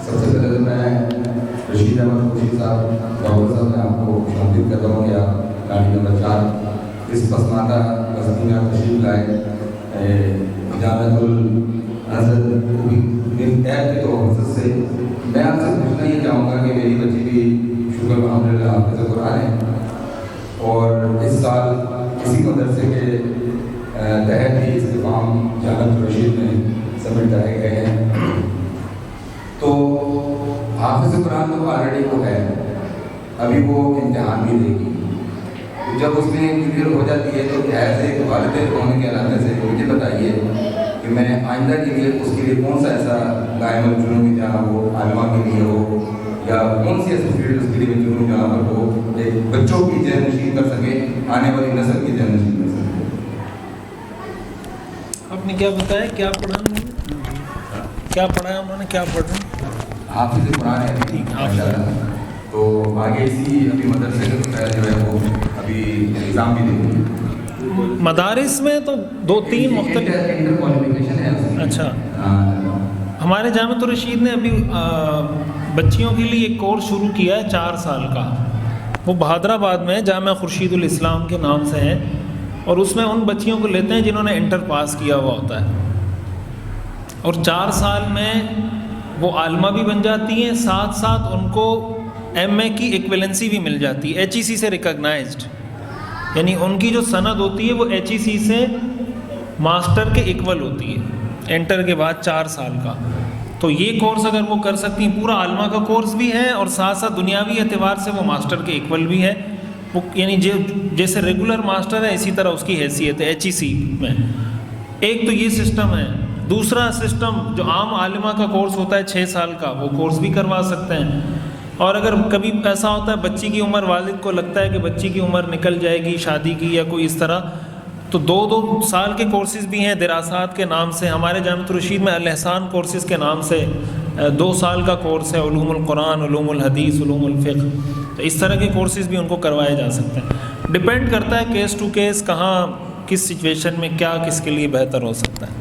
سب سے پہلے تو میں رشید احمد خورشید صاحب گوھر صاحب میں آپ کو خطاب کرتا ہوں کہ آپ گاڑی نمبر 4 اس پسماندہ بستی میں آپ تشریف لائے جامعۃ الازہر ایپ کے توسط سے. میں آپ سے پوچھنا یہ چاہوں گا کہ میری بچی بھی شکر الحمدللہ حافظ قرآن ہے اور اس سال اسی مدرسے کے تحت ہی استفام جامعۃ الرشید میں سبمٹ کرائے گئے ہیں. تو حافظ قرآن تو آلریڈی وہ ہے, ابھی وہ امتحان بھی دے گی. جب اس میں کلیئر ہو جاتی ہے تو ایز ایک والد ہونے کے علاقے سے مجھے بتائیے کہ میں آئندہ کے لیے اس کے لیے کون سا ایسا لائن میں چنوں گی جہاں وہ عالمہ کے لیے ہو, یا کون سی ایسی فیلڈ اس کے لیے میں چنوں جہاں پر وہ ایک بچوں کی ذہن نشین کر سکے, آنے والی نسل کی ذہن نشین کر سکے. آپ نے کیا بتایا, کیا پڑھا, کیا پڑھایا انہوں نے, کیا پڑھا؟ حافظ قرآن ہے ابھی, تو آگے اسی ابھی مدرسے کے جو ہے وہ ابھی ایگزام بھی دیں گے. مدارس میں تو 2-3 مختلف انٹر کوالیفیکیشن ہے. اچھا, ہمارے جامعۃ الرشید نے ابھی بچیوں کے لیے ایک کورس شروع کیا ہے 4 سال کا. وہ بہادر آباد میں جامعہ خورشید الاسلام کے نام سے ہے, اور اس میں ان بچیوں کو لیتے ہیں جنہوں نے انٹر پاس کیا ہوا ہوتا ہے, اور 4 سال میں وہ عالمہ بھی بن جاتی ہیں, ساتھ ساتھ ان کو ایم اے کی ایکویلنسی بھی مل جاتی ہے, ایچ ای سی سے ریکگنائزڈ. یعنی ان کی جو سند ہوتی ہے وہ ایچ ای سی سے ماسٹر کے ایکول ہوتی ہے انٹر کے بعد 4 سال کا. تو یہ کورس اگر وہ کر سکتی ہیں, پورا عالمہ کا کورس بھی ہے اور ساتھ ساتھ دنیاوی اعتبار سے وہ ماسٹر کے ایکول بھی ہے. وہ یعنی جیسے ریگولر ماسٹر ہے اسی طرح اس کی حیثیت ہے ایچ ای سی میں. ایک تو یہ سسٹم ہے. دوسرا سسٹم جو عام عالمہ کا کورس ہوتا ہے 6 سال کا, وہ کورس بھی کروا سکتے ہیں. اور اگر کبھی ایسا ہوتا ہے بچی کی عمر, والد کو لگتا ہے کہ بچی کی عمر نکل جائے گی شادی کی یا کوئی اس طرح, تو 2 سال کے کورسز بھی ہیں دراسات کے نام سے. ہمارے جامعۃ الرشید میں الاحسان کورسز کے نام سے 2 سال کا کورس ہے, علوم القرآن, علوم الحدیث, علوم الفقہ. تو اس طرح کے کورسز بھی ان کو کروائے جا سکتے ہیں. ڈپینڈ کرتا ہے کیس ٹو کیس, کہاں کس سچویشن میں کیا کس کے لیے بہتر ہو سکتا ہے.